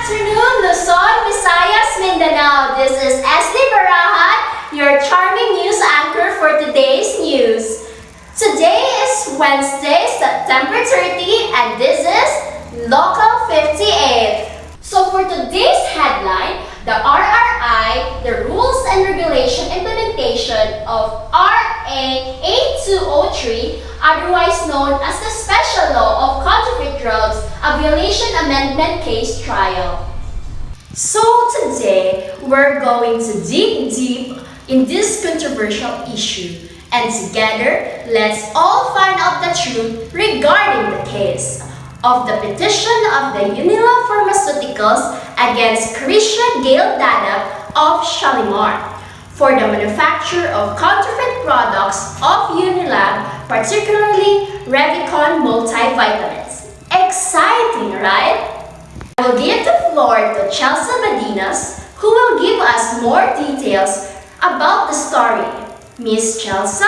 afternoon, Luzon, Visayas, Mindanao. This is Esli Barahat, your charming news anchor for today's news. Today is Wednesday, September 30, and this is Local 58. So for today's headline, the RRI, the Rules and Regulation Implementation of RA 8203, otherwise known as the Special Law of Counterfeit Drugs, a Violation Amendment Case Trial. So today, we're going to dig deep in this controversial issue. And together, let's all find out the truth regarding the case of the petition of the Unilab Pharmaceuticals against Krisha Gail Dadap of Shalimar for the manufacture of counterfeit products of Unilab, particularly Revicon multivitamins. Exciting, right? I will give the floor to Chelsea Badinas, who will give us more details about the story. Miss Chelsea?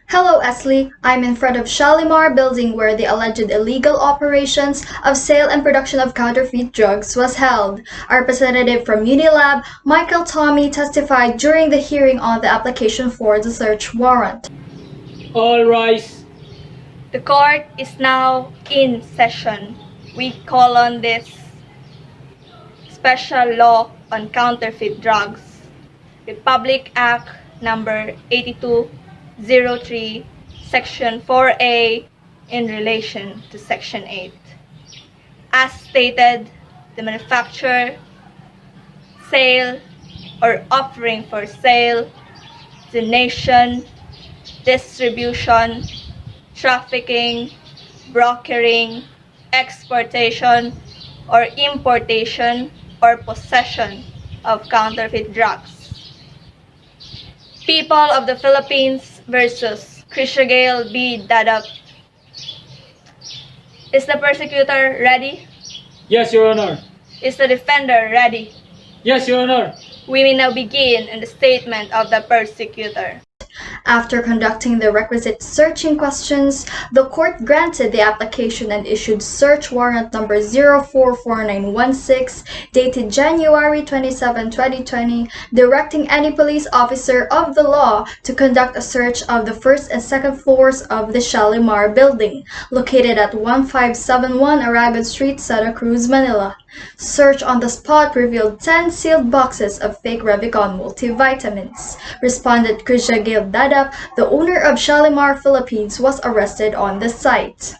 Hello, Esli. I'm in front of Shalimar building where the alleged illegal operations of sale and production of counterfeit drugs was held. Our representative from Unilab, Michael Tommy, testified during the hearing on the application for the search warrant. All rise. The court is now in session. We call on this Special Law on Counterfeit Drugs, Republic Act number 8203, Section 4A in relation to Section 8. As stated, the manufacture, sale, or offering for sale, donation, distribution, trafficking, brokering, exportation, or importation or possession of counterfeit drugs. People of the Philippines versus Krisha Gail B. Dadap. Is the persecutor ready? Yes, Your Honor. Is the defender ready? Yes, Your Honor. We may now begin in the statement of the persecutor. After conducting the requisite searching questions, the court granted the application and issued search warrant number 044916 dated January 27, 2020, directing any police officer of the law to conduct a search of the first and second floors of the Shalimar building, located at 1571 Aragon Street, Santa Cruz, Manila. Search on the spot revealed 10 sealed boxes of fake Revicon multivitamins. Respondent Krisha Gail Dadap, the owner of Shalimar Philippines, was arrested on the site.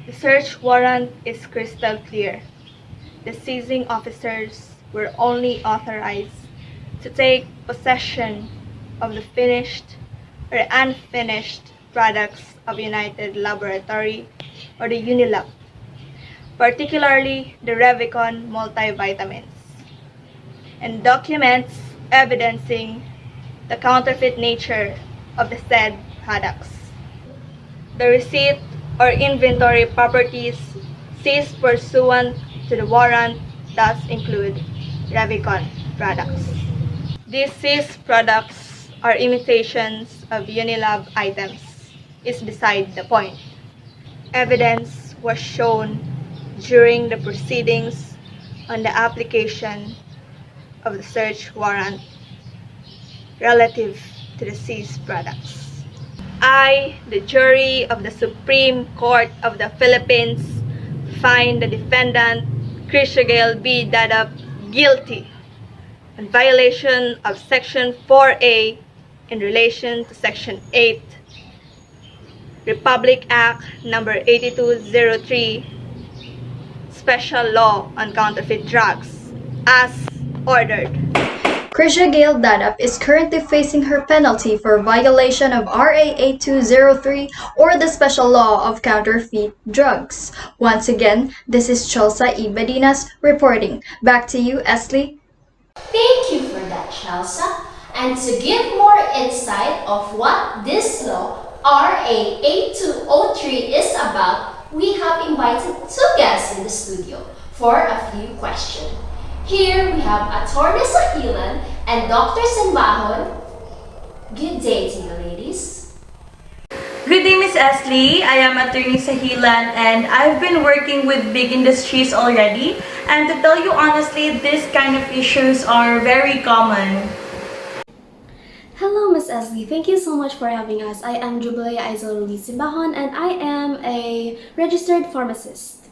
The search warrant is crystal clear. The seizing officers were only authorized to take possession of the finished or unfinished products of United Laboratory or the Unilab, particularly the Revicon multivitamins, and documents evidencing the counterfeit nature of the said products. The receipt or inventory properties seized pursuant to the warrant thus include Revicon products. These seized products are imitations of Unilab items is beside the point. Evidence was shown during the proceedings on the application of the search warrant relative to the seized products. I, the jury of the Supreme Court of the Philippines, find the defendant, Krisha Gail B. Dadap, guilty in violation of Section 4A in relation to Section 8, Republic Act number 8203, Special Law on Counterfeit Drugs, as ordered. Krisha Gail Dadap is currently facing her penalty for violation of RA 8203 or the Special Law of Counterfeit Drugs. Once again, this is Chelsea Badinas reporting. Back to you, Esli. Thank you for that, Chelsea. And to give more insight of what this law, RA 8203, is about, we have invited two guests in the studio for a few questions. Here we have Attorney Sahilan and Dr. Sanbahon. Good day to you, ladies. Good day, Miss Ashley. I am Attorney Sahilan and I've been working with big industries already. And to tell you honestly, this kind of issues are very common. Hello, Miss Esli. Thank you so much for having us. I am Jubilea Aizol Simbahon and I am a registered pharmacist.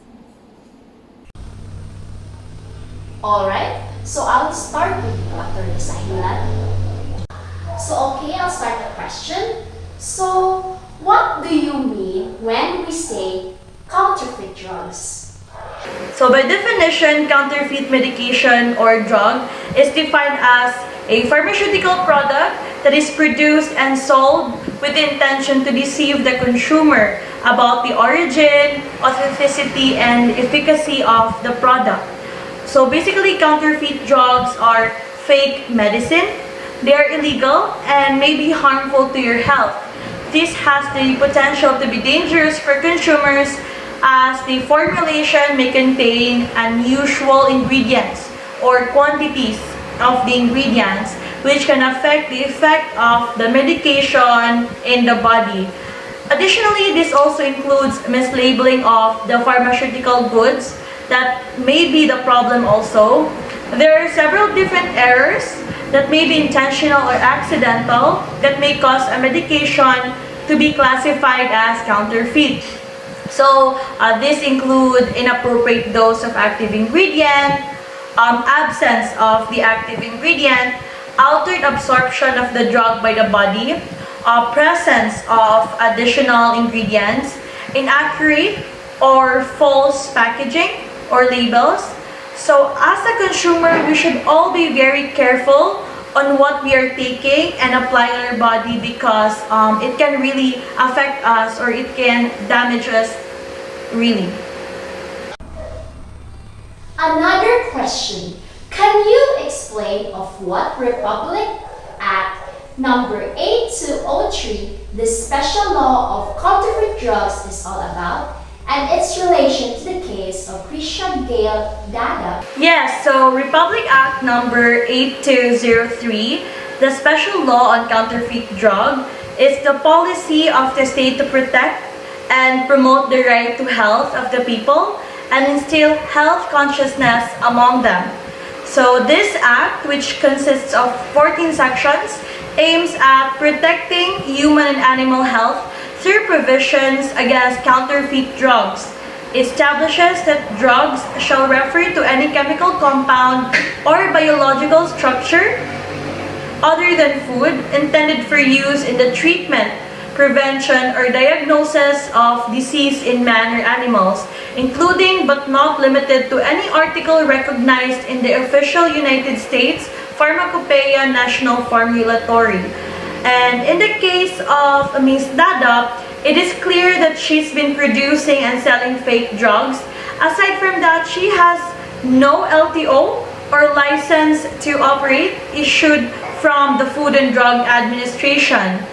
Alright, so I'll start with you, Attorney Sahilan. So okay, I'll start the question. So, what do you mean when we say counterfeit drugs? So by definition, counterfeit medication or drug is defined as a pharmaceutical product that is produced and sold with the intention to deceive the consumer about the origin, authenticity, and efficacy of the product. So basically, counterfeit drugs are fake medicine. They are illegal and may be harmful to your health. This has the potential to be dangerous for consumers as the formulation may contain unusual ingredients or quantities of the ingredients which can affect the effect of the medication in the body. Additionally, this also includes mislabeling of the pharmaceutical goods that may be the problem also. There are several different errors that may be intentional or accidental that may cause a medication to be classified as counterfeit. So these include inappropriate dose of active ingredient, absence of the active ingredient, altered absorption of the drug by the body, presence of additional ingredients, inaccurate or false packaging or labels. So as a consumer, we should all be very careful on what we are taking and applying on our body because it can really affect us or it can damage us really. Another question. Can you explain of what Republic Act number 8203, the special law of counterfeit drugs, is all about, and its relation to the case of Christian Gale Dada? Yes, so Republic Act number 8203, the special law on counterfeit drug, is the policy of the state to protect and promote the right to health of the people and instill health consciousness among them. So this act, which consists of 14 sections, aims at protecting human and animal health through provisions against counterfeit drugs, establishes that drugs shall refer to any chemical compound or biological structure other than food intended for use in the treatment, prevention, or diagnosis of disease in man or animals, including but not limited to any article recognized in the official United States Pharmacopoeia National Formulary. And in the case of Ms. Dada, it is clear that she's been producing and selling fake drugs. Aside from that, she has no LTO or license to operate issued from the Food and Drug Administration.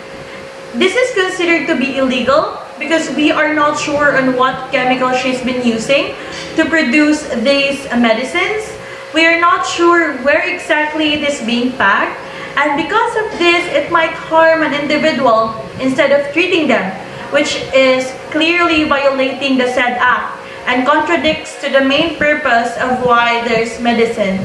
This is considered to be illegal because we are not sure on what chemical she's been using to produce these medicines. We are not sure where exactly it is being packed, and because of this, it might harm an individual instead of treating them, which is clearly violating the said act and contradicts to the main purpose of why there's medicine.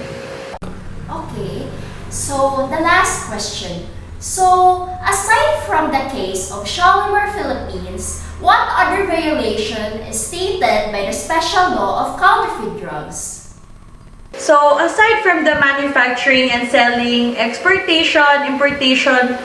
Okay, so the last question. So, aside from the case of Shalimar Philippines, what other violation is stated by the special law of counterfeit drugs? So, aside from the manufacturing and selling, exportation, importation,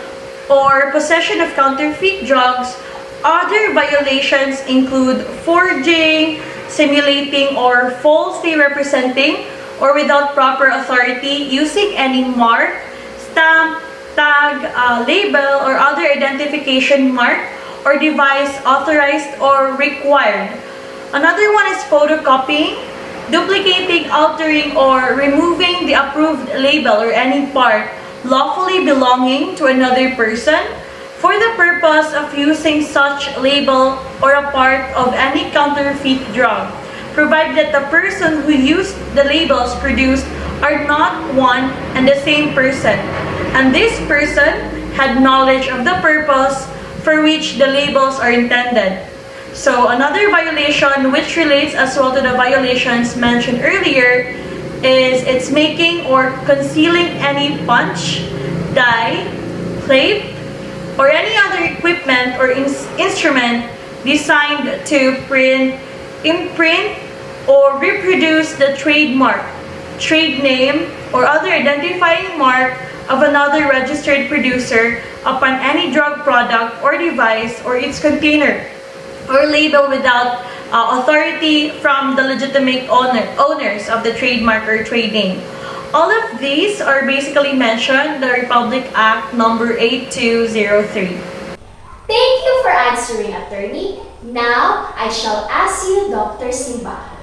or possession of counterfeit drugs, other violations include forging, simulating or falsely representing, or without proper authority, using any mark, stamp, tag, label, or other identification mark or device authorized or required. Another one is photocopying, duplicating, altering, or removing the approved label or any part lawfully belonging to another person for the purpose of using such label or a part of any counterfeit drug, provided that the person who used the labels produced are not one and the same person, and this person had knowledge of the purpose for which the labels are intended. So another violation which relates as well to the violations mentioned earlier is it's making or concealing any punch, die, plate, or any other equipment or instrument designed to print, imprint, or reproduce the trademark, trade name, or other identifying mark of another registered producer upon any drug product or device or its container, or label without authority from the legitimate owners of the trademark or trade name. All of these are basically mentioned in the Republic Act number 8203. Thank you for answering, attorney. Now, I shall ask you, Dr. Simbahan.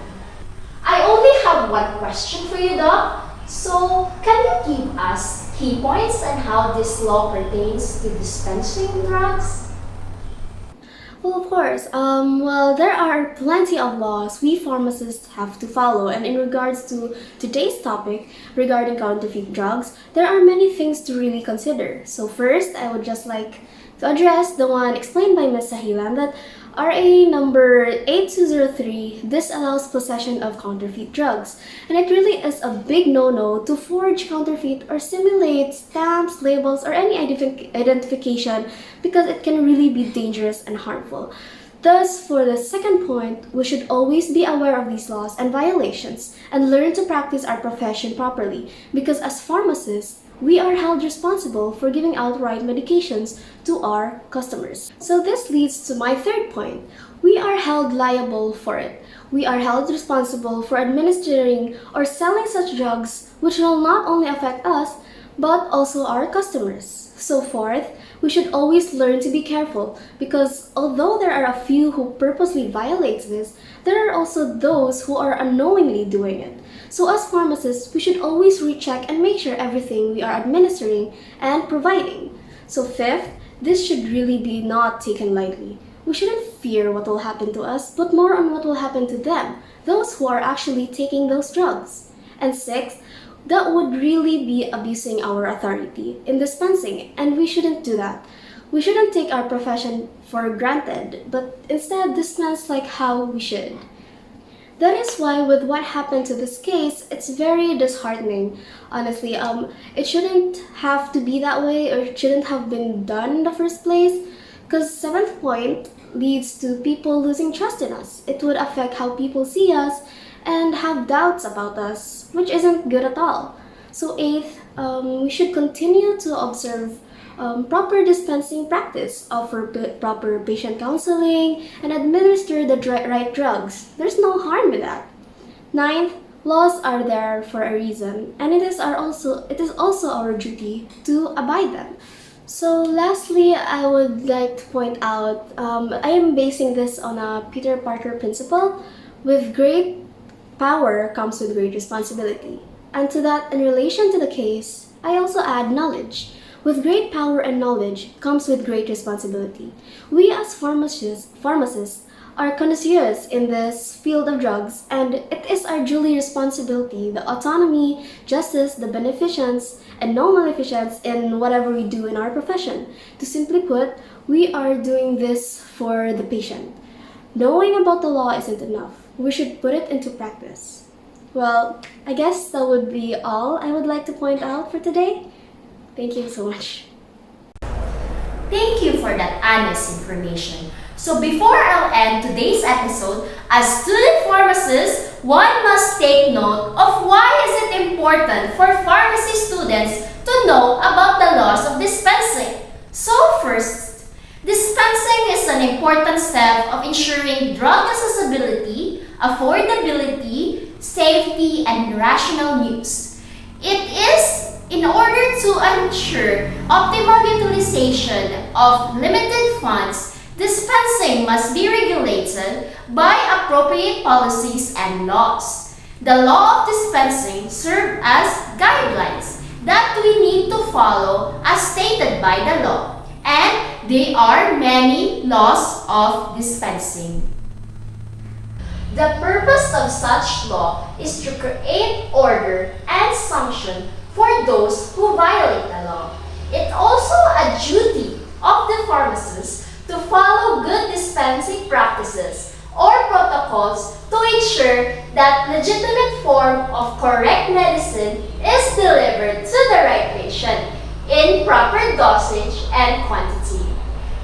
I only have one question for you, Doc. So, can you give us key points on how this law pertains to dispensing drugs? Well, of course. Well, there are plenty of laws we pharmacists have to follow, and in regards to today's topic regarding counterfeit drugs, there are many things to really consider. So first, I would just like to address the one explained by Ms. Sahilan, that RA number 8203 disallows possession of counterfeit drugs, and it really is a big no-no to forge, counterfeit, or simulate stamps, labels, or any identification, because it can really be dangerous and harmful. Thus, for the second point, we should always be aware of these laws and violations and learn to practice our profession properly, because as pharmacists, we are held responsible for giving out right medications to our customers. So this leads to my third point. We are held liable for it. We are held responsible for administering or selling such drugs which will not only affect us, but also our customers. So fourth, we should always learn to be careful, because although there are a few who purposely violate this, there are also those who are unknowingly doing it. So as pharmacists, we should always recheck and make sure everything we are administering and providing. So fifth, this should really be not taken lightly. We shouldn't fear what will happen to us, but more on what will happen to them, those who are actually taking those drugs. And sixth, that would really be abusing our authority in dispensing, and we shouldn't do that. We shouldn't take our profession for granted, but instead dispense like how we should. That is why with what happened to this case, it's very disheartening. Honestly, it shouldn't have to be that way, or it shouldn't have been done in the first place, because seventh point leads to people losing trust in us. It would affect how people see us and have doubts about us, which isn't good at all. So eighth, we should continue to observe proper dispensing practice, offer proper patient counseling, and administer the right drugs. There's no harm in that. Ninth, laws are there for a reason, and it is also our duty to abide them. So lastly, I would like to point out, I am basing this on a Peter Parker principle. With great power comes with great responsibility. And to that, in relation to the case, I also add knowledge. With great power and knowledge comes with great responsibility. We as pharmacists are connoisseurs in this field of drugs, and it is our duly responsibility, the autonomy, justice, the beneficence, and no maleficence in whatever we do in our profession. To simply put, we are doing this for the patient. Knowing about the law isn't enough. We should put it into practice. Well, I guess that would be all I would like to point out for today. Thank you so much. Thank you for that honest information. So before I'll end today's episode, as student pharmacists, one must take note of why is it important for pharmacy students to know about the laws of dispensing. So first, dispensing is an important step of ensuring drug accessibility, affordability, safety, and rational use. It is in order to ensure optimal utilization of limited funds. Dispensing must be regulated by appropriate policies and laws. The law of dispensing serves as guidelines that we need to follow as stated by the law, and there are many laws of dispensing. The purpose of such law is to create order and sanction for those who violate the law. It's also a duty of the pharmacist to follow good dispensing practices or protocols to ensure that legitimate form of correct medicine is delivered to the right patient in proper dosage and quantity,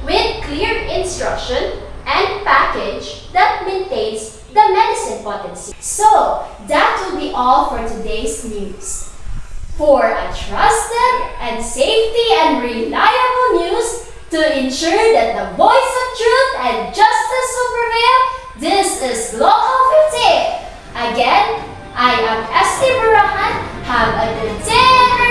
with clear instruction and package that maintains the medicine potency. So, that will be all for today's news. For a trusted and safety and reliable news to ensure that the voice of truth and justice will prevail, this is Local 15. Again, I am Esty Barahan. Have a good day, everyone!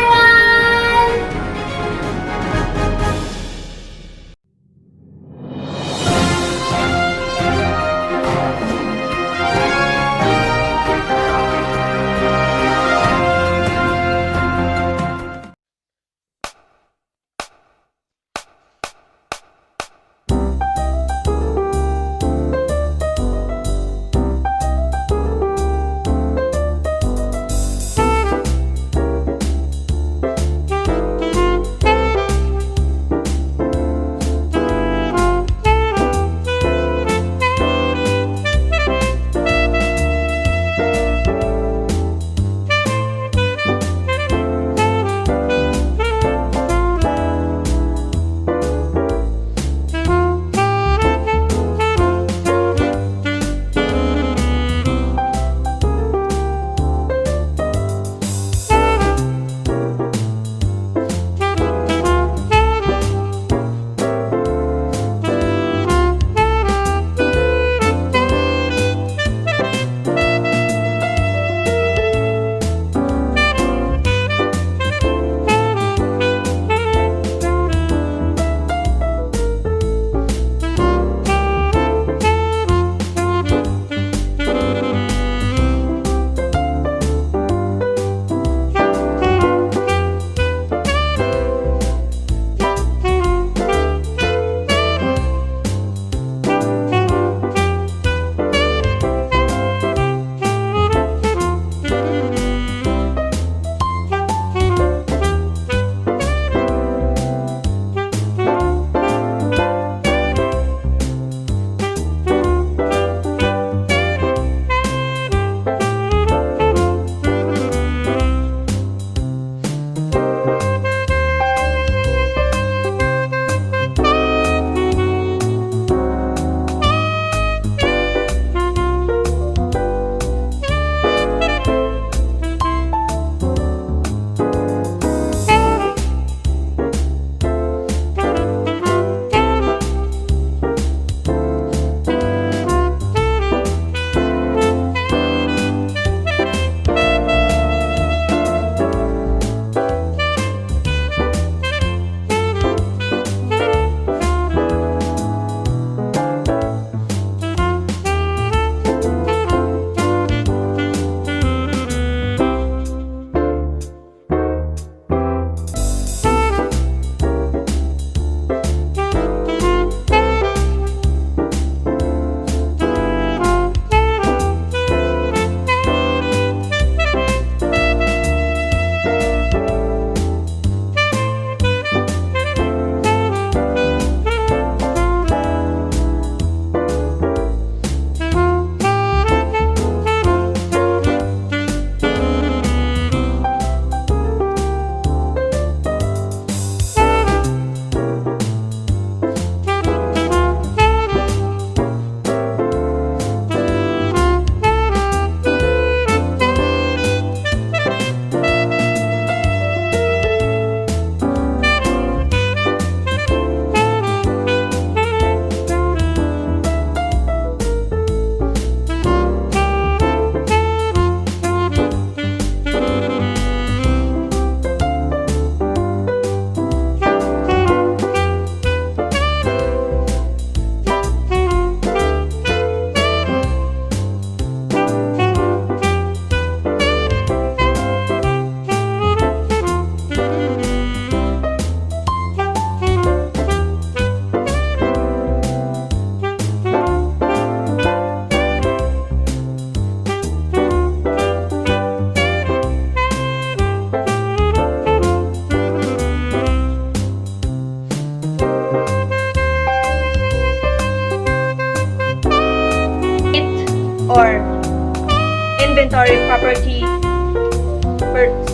property,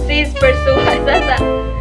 cease pursuance.